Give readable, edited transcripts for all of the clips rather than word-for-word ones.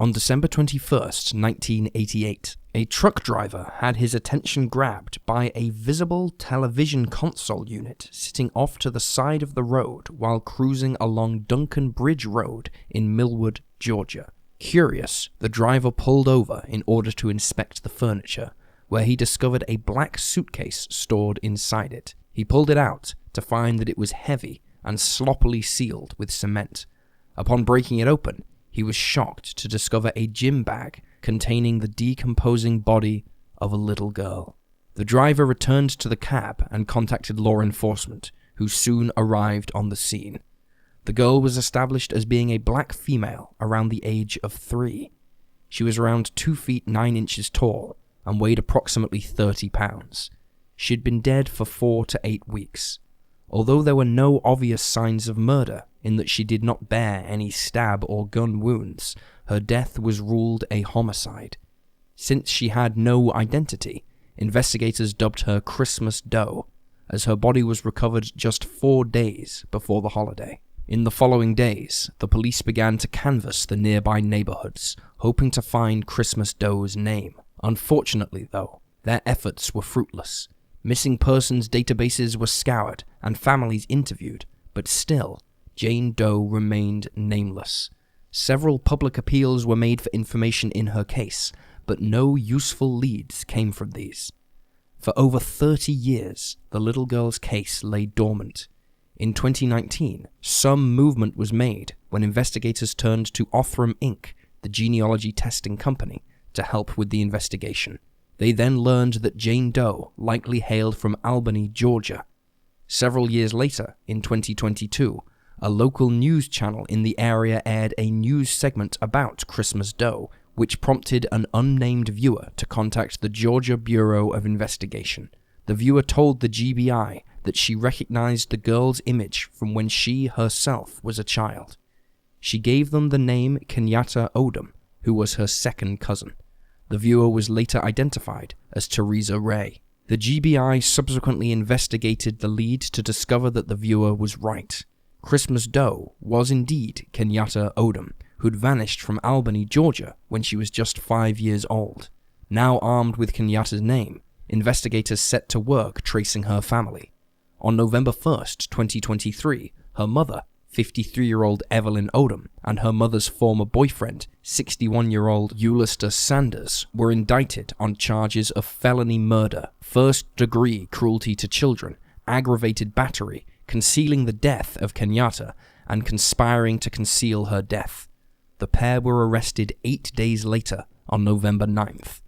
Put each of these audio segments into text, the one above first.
On December 21st, 1988, a truck driver had his attention grabbed by a visible television console unit sitting off to the side of the road while cruising along Duncan Bridge Road in Millwood, Georgia. Curious, the driver pulled over in order to inspect the furniture, where he discovered a black suitcase stored inside it. He pulled it out to find that it was heavy and sloppily sealed with cement. Upon breaking it open, he was shocked to discover a gym bag containing the decomposing body of a little girl. The driver returned to the cab and contacted law enforcement, who soon arrived on the scene. The girl was established as being a black female around the age of 3. She was around 2 feet 9 inches tall and weighed approximately 30 pounds. She had been dead for 4 to 8 weeks. Although there were no obvious signs of murder, in that she did not bear any stab or gun wounds, her death was ruled a homicide. Since she had no identity, investigators dubbed her Christmas Doe, as her body was recovered just 4 days before the holiday. In the following days, the police began to canvass the nearby neighborhoods, hoping to find Christmas Doe's name. Unfortunately, though, their efforts were fruitless. Missing persons databases were scoured and families interviewed, but still, Jane Doe remained nameless. Several public appeals were made for information in her case, but no useful leads came from these. For over 30 years, the little girl's case lay dormant. In 2019, some movement was made when investigators turned to Othram Inc., the genealogy testing company, to help with the investigation. They then learned that Jane Doe likely hailed from Albany, Georgia. Several years later, in 2022, a local news channel in the area aired a news segment about Christmas Doe, which prompted an unnamed viewer to contact the Georgia Bureau of Investigation. The viewer told the GBI that she recognized the girl's image from when she herself was a child. She gave them the name Kenyatta Odom, who was her second cousin. The viewer was later identified as Teresa Ray. The GBI subsequently investigated the lead to discover that the viewer was right. Christmas Doe was indeed Kenyatta Odom, who'd vanished from Albany, Georgia when she was just 5 years old. Now armed with Kenyatta's name, investigators set to work tracing her family. On November 1st, 2023, her mother, 53-year-old Evelyn Odom, and her mother's former boyfriend, 61-year-old Ulysses Sanders, were indicted on charges of felony murder, first-degree cruelty to children, aggravated battery, concealing the death of Kenyatta, and conspiring to conceal her death. The pair were arrested 8 days later, on November 9th.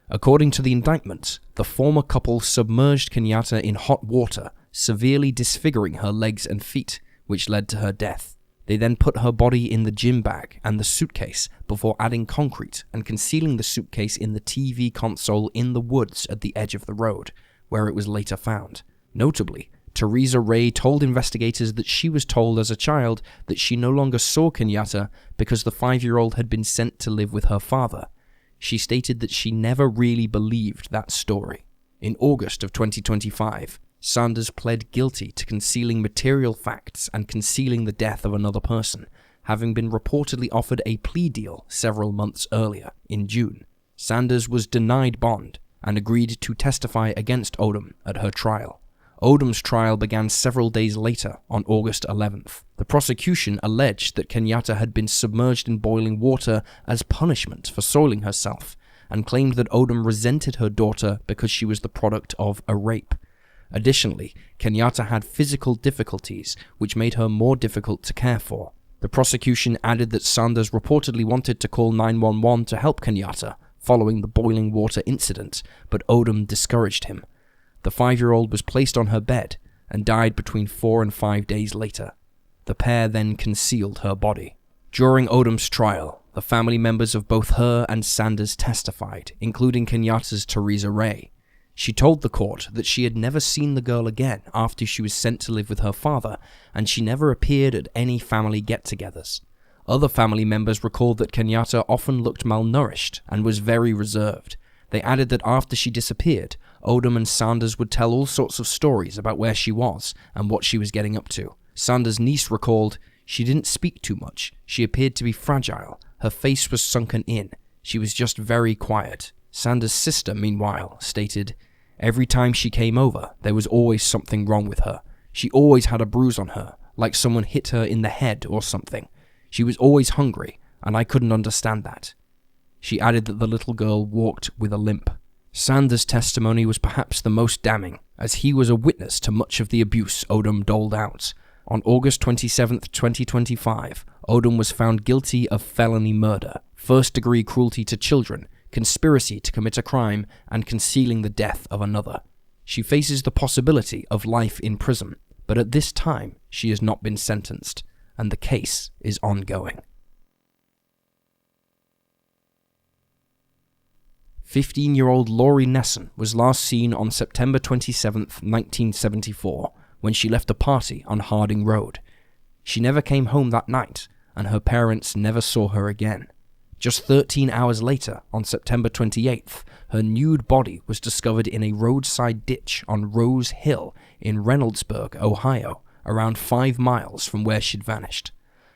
According to the indictment, the former couple submerged Kenyatta in hot water, severely disfiguring her legs and feet, which led to her death. They then put her body in the gym bag and the suitcase before adding concrete and concealing the suitcase in the TV console in the woods at the edge of the road, where it was later found. Notably, Teresa Ray told investigators that she was told as a child that she no longer saw Kenyatta because the 5-year-old had been sent to live with her father. She stated that she never really believed that story. In August of 2025, Sanders pled guilty to concealing material facts and concealing the death of another person, having been reportedly offered a plea deal several months earlier, in June. Sanders was denied bond and agreed to testify against Odom at her trial. Odom's trial began several days later, on August 11th. The prosecution alleged that Kenyatta had been submerged in boiling water as punishment for soiling herself, and claimed that Odom resented her daughter because she was the product of a rape. Additionally, Kenyatta had physical difficulties, which made her more difficult to care for. The prosecution added that Sanders reportedly wanted to call 911 to help Kenyatta following the boiling water incident, but Odom discouraged him. The 5-year-old was placed on her bed and died between 4 and 5 days later. The pair then concealed her body. During Odom's trial, the family members of both her and Sanders testified, including Kenyatta's Teresa Ray. She told the court that she had never seen the girl again after she was sent to live with her father, and she never appeared at any family get-togethers. Other family members recalled that Kenyatta often looked malnourished and was very reserved. They added that after she disappeared, Odom and Sanders would tell all sorts of stories about where she was and what she was getting up to. Sanders' niece recalled, "She didn't speak too much. She appeared to be fragile. Her face was sunken in. She was just very quiet. Sanders' sister, meanwhile, stated, "Every time she came over, there was always something wrong with her. She always had a bruise on her, like someone hit her in the head or something. She was always hungry, and I couldn't understand that." She added that the little girl walked with a limp. Sanders' testimony was perhaps the most damning, as he was a witness to much of the abuse Odom doled out. On August 27, 2025, Odom was found guilty of felony murder, first-degree cruelty to children, conspiracy to commit a crime, and concealing the death of another. She faces the possibility of life in prison, but at this time she has not been sentenced, and the case is ongoing. 15-year-old Lori Nesson was last seen on September 27, 1974, when she left a party on Harding Road. She never came home that night, and her parents never saw her again. Just 13 hours later, on September 28th, her nude body was discovered in a roadside ditch on Rose Hill in Reynoldsburg, Ohio, around 5 miles from where she'd vanished.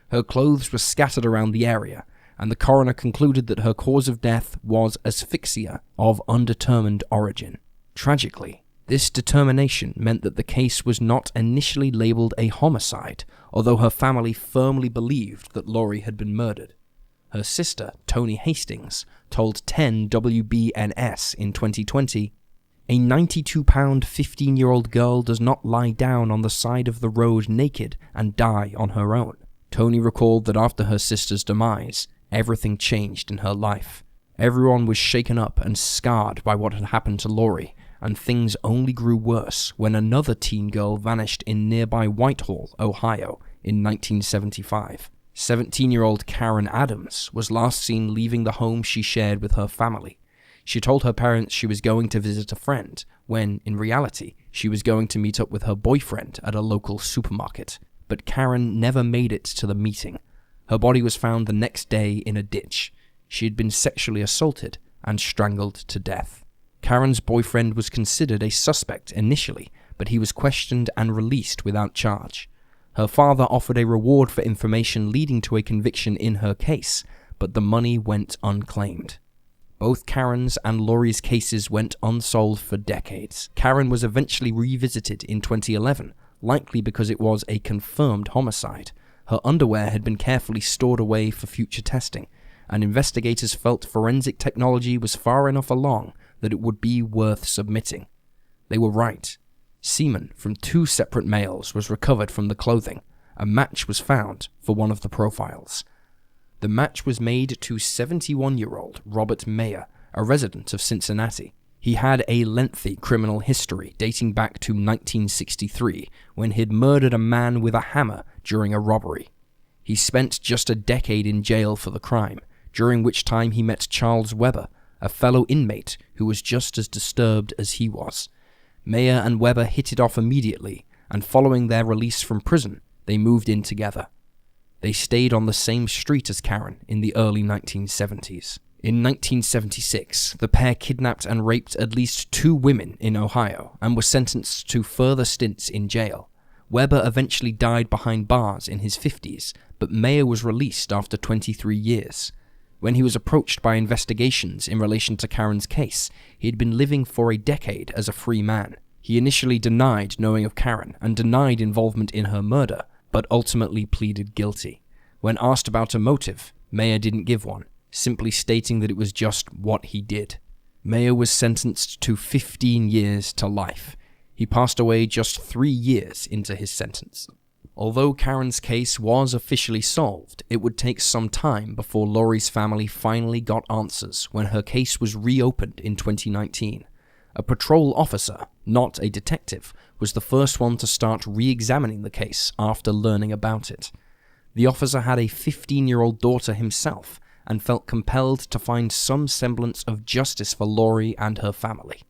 Her clothes were scattered around the area, and the coroner concluded that her cause of death was asphyxia of undetermined origin. Tragically, this determination meant that the case was not initially labeled a homicide, although her family firmly believed that Lori had been murdered. Her sister, Toni Hastings, told 10 WBNS in 2020, "A 92-pound 15-year-old girl does not lie down on the side of the road naked and die on her own." Toni recalled that after her sister's demise, everything changed in her life. Everyone was shaken up and scarred by what had happened to Lori, and things only grew worse when another teen girl vanished in nearby Whitehall, Ohio, in 1975. 17-year-old Karen Adams was last seen leaving the home she shared with her family. She told her parents she was going to visit a friend, when, in reality, she was going to meet up with her boyfriend at a local supermarket. But Karen never made it to the meeting. Her body was found the next day in a ditch. She had been sexually assaulted and strangled to death. Karen's boyfriend was considered a suspect initially, but he was questioned and released without charge. Her father offered a reward for information leading to a conviction in her case, but the money went unclaimed. Both Karen's and Lori's cases went unsolved for decades. Karen was eventually revisited in 2011, likely because it was a confirmed homicide. Her underwear had been carefully stored away for future testing, and investigators felt forensic technology was far enough along that it would be worth submitting. They were right. Semen from 2 separate males was recovered from the clothing. A match was found for one of the profiles. The match was made to 71-year-old Robert Mayer, a resident of Cincinnati. He had a lengthy criminal history dating back to 1963, when he'd murdered a man with a hammer during a robbery. He spent just a decade in jail for the crime, during which time he met Charles Weber, a fellow inmate who was just as disturbed as he was. Mayer and Weber hit it off immediately, and following their release from prison, they moved in together. They stayed on the same street as Karen in the early 1970s. In 1976, the pair kidnapped and raped at least 2 women in Ohio and were sentenced to further stints in jail. Weber eventually died behind bars in his 50s, but Mayer was released after 23 years. When he was approached by investigations in relation to Karen's case, he had been living for a decade as a free man. He initially denied knowing of Karen and denied involvement in her murder, but ultimately pleaded guilty. When asked about a motive, Mayer didn't give one, simply stating that it was just what he did. Mayer was sentenced to 15 years to life. He passed away just 3 years into his sentence. Although Karen's case was officially solved, it would take some time before Lori's family finally got answers when her case was reopened in 2019. A patrol officer, not a detective, was the first one to start re-examining the case after learning about it. The officer had a 15-year-old daughter himself and felt compelled to find some semblance of justice for Lori and her family.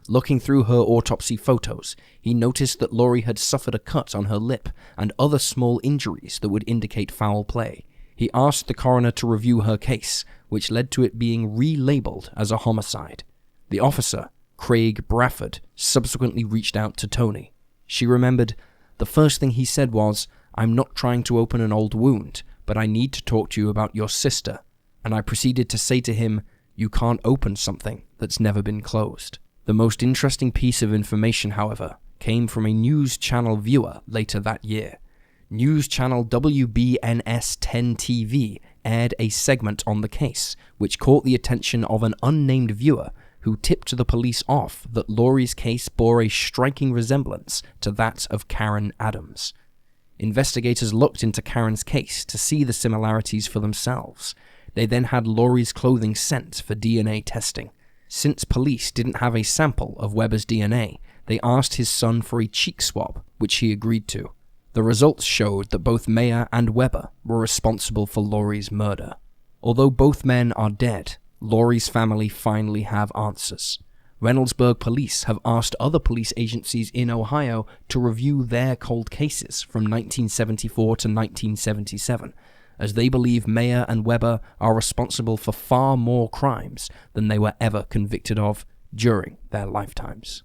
Looking through her autopsy photos, he noticed that Lori had suffered a cut on her lip and other small injuries that would indicate foul play. He asked the coroner to review her case, which led to it being relabeled as a homicide. The officer, Craig Bradford, subsequently reached out to Toni. She remembered, "The first thing he said was, 'I'm not trying to open an old wound, but I need to talk to you about your sister.' and I proceeded to say to him, "You can't open something that's never been closed." The most interesting piece of information, however, came from a news channel viewer later that year. News channel WBNS 10 TV aired a segment on the case, which caught the attention of an unnamed viewer who tipped the police off that Laurie's case bore a striking resemblance to that of Karen Adams. Investigators looked into Karen's case to see the similarities for themselves. They then had Laurie's clothing sent for DNA testing. Since police didn't have a sample of Weber's DNA, they asked his son for a cheek swab, which he agreed to. The results showed that both Mayer and Weber were responsible for Laurie's murder. Although both men are dead, Laurie's family finally have answers. Reynoldsburg police have asked other police agencies in Ohio to review their cold cases from 1974 to 1977, as they believe Mayer and Weber are responsible for far more crimes than they were ever convicted of during their lifetimes.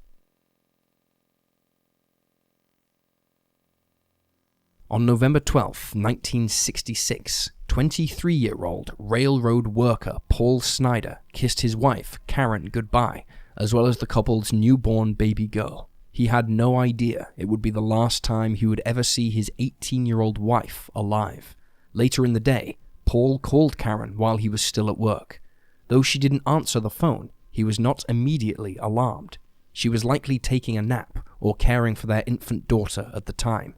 On November 12, 1966, 23-year-old railroad worker Paul Snyder kissed his wife, Karen, goodbye, as well as the couple's newborn baby girl. He had no idea it would be the last time he would ever see his 18-year-old wife alive. Later in the day, Paul called Karen while he was still at work. Though she didn't answer the phone, he was not immediately alarmed. She was likely taking a nap or caring for their infant daughter at the time.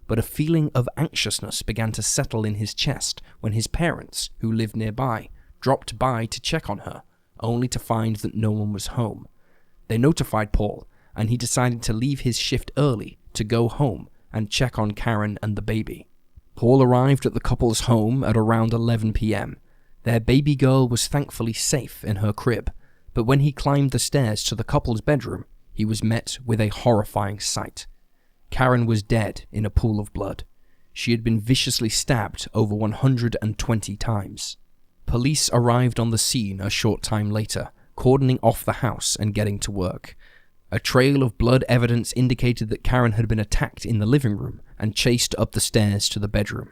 But a feeling of anxiousness began to settle in his chest when his parents, who lived nearby, dropped by to check on her, only to find that no one was home. They notified Paul, and he decided to leave his shift early to go home and check on Karen and the baby. Paul arrived at the couple's home at around 11 p.m. Their baby girl was thankfully safe in her crib, but when he climbed the stairs to the couple's bedroom, he was met with a horrifying sight. Karen was dead in a pool of blood. She had been viciously stabbed over 120 times. Police arrived on the scene a short time later, cordoning off the house and getting to work. A trail of blood evidence indicated that Karen had been attacked in the living room and chased up the stairs to the bedroom.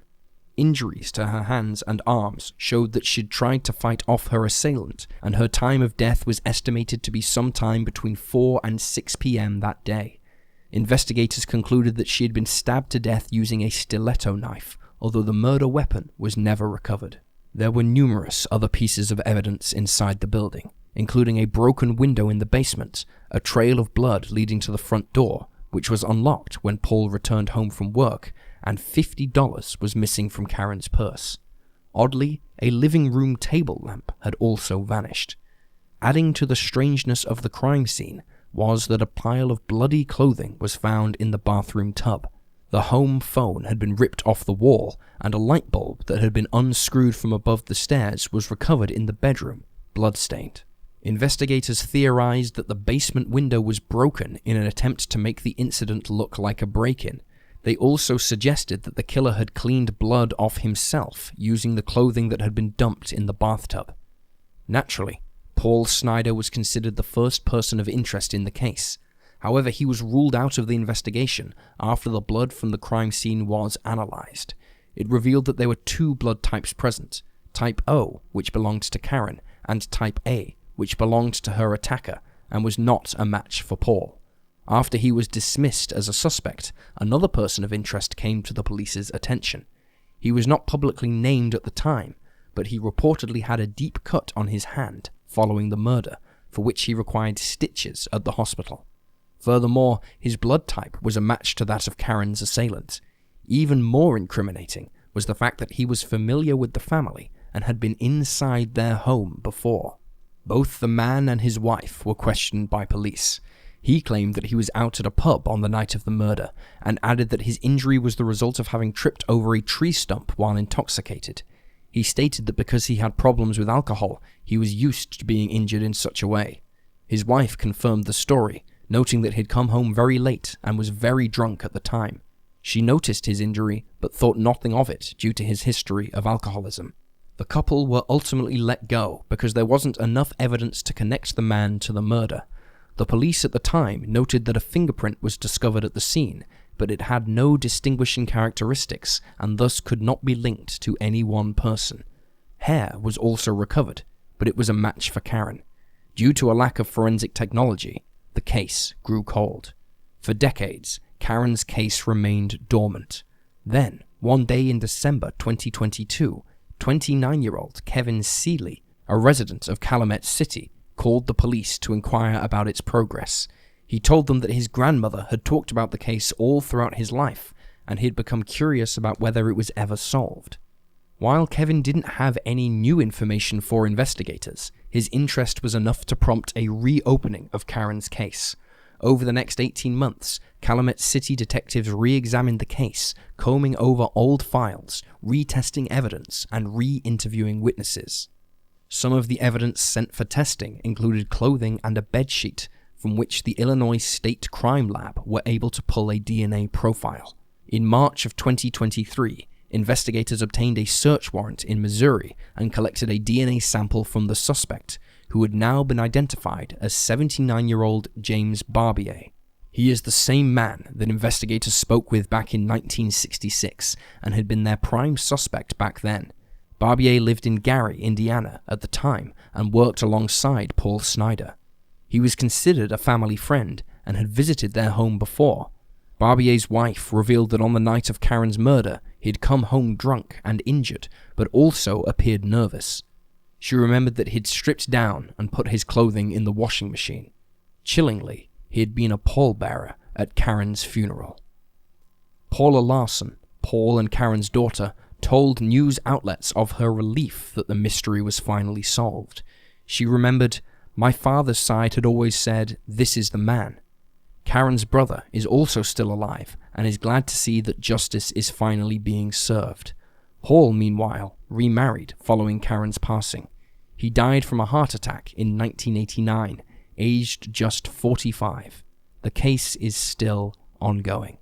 Injuries to her hands and arms showed that she'd tried to fight off her assailant, and her time of death was estimated to be sometime between 4 and 6 p.m. that day. Investigators concluded that she had been stabbed to death using a stiletto knife, although the murder weapon was never recovered. There were numerous other pieces of evidence inside the building, including a broken window in the basement, a trail of blood leading to the front door, which was unlocked when Paul returned home from work, and $50 was missing from Karen's purse. Oddly, a living room table lamp had also vanished. Adding to the strangeness of the crime scene was that a pile of bloody clothing was found in the bathroom tub. The home phone had been ripped off the wall, and a light bulb that had been unscrewed from above the stairs was recovered in the bedroom, blood-stained. Investigators theorized that the basement window was broken in an attempt to make the incident look like a break-in. They also suggested that the killer had cleaned blood off himself using the clothing that had been dumped in the bathtub. Naturally, Paul Snyder was considered the first person of interest in the case. However, he was ruled out of the investigation after the blood from the crime scene was analyzed. It revealed that there were 2 blood types present, type O, which belonged to Karen, and type A, which belonged to her attacker, and was not a match for Paul. After he was dismissed as a suspect, another person of interest came to the police's attention. He was not publicly named at the time, but he reportedly had a deep cut on his hand following the murder, for which he required stitches at the hospital. Furthermore, his blood type was a match to that of Karen's assailant. Even more incriminating was the fact that he was familiar with the family and had been inside their home before. Both the man and his wife were questioned by police. He claimed that he was out at a pub on the night of the murder, and added that his injury was the result of having tripped over a tree stump while intoxicated. He stated that because he had problems with alcohol, he was used to being injured in such a way. His wife confirmed the story, noting that he'd come home very late and was very drunk at the time. She noticed his injury, but thought nothing of it due to his history of alcoholism. The couple were ultimately let go because there wasn't enough evidence to connect the man to the murder. The police at the time noted that a fingerprint was discovered at the scene, but it had no distinguishing characteristics and thus could not be linked to any one person. Hair was also recovered, but it was a match for Karen. Due to a lack of forensic technology, the case grew cold. For decades, Karen's case remained dormant. Then, one day in December 2022, 29-year-old Kevin Seeley, a resident of Calumet City, called the police to inquire about its progress. He told them that his grandmother had talked about the case all throughout his life, and he'd become curious about whether it was ever solved. While Kevin didn't have any new information for investigators, his interest was enough to prompt a reopening of Karen's case. Over the next 18 months, Calumet City detectives re-examined the case, combing over old files, retesting evidence, and re-interviewing witnesses. Some of the evidence sent for testing included clothing and a bedsheet, from which the Illinois State Crime Lab were able to pull a DNA profile. In March of 2023, investigators obtained a search warrant in Missouri and collected a DNA sample from the suspect, who had now been identified as 79-year-old James Barbier. He is the same man that investigators spoke with back in 1966 and had been their prime suspect back then. Barbier lived in Gary, Indiana at the time and worked alongside Paul Snyder. He was considered a family friend and had visited their home before. Barbier's wife revealed that on the night of Karen's murder, he'd come home drunk and injured, but also appeared nervous. She remembered that he'd stripped down and put his clothing in the washing machine. Chillingly, he had been a pallbearer at Karen's funeral. Paula Larson, Paul and Karen's daughter, told news outlets of her relief that the mystery was finally solved. She remembered, "My father's side had always said, 'This is the man.' Karen's brother is also still alive and is glad to see that justice is finally being served." Paul, meanwhile, remarried following Karen's passing. He died from a heart attack in 1989, aged just 45. The case is still ongoing.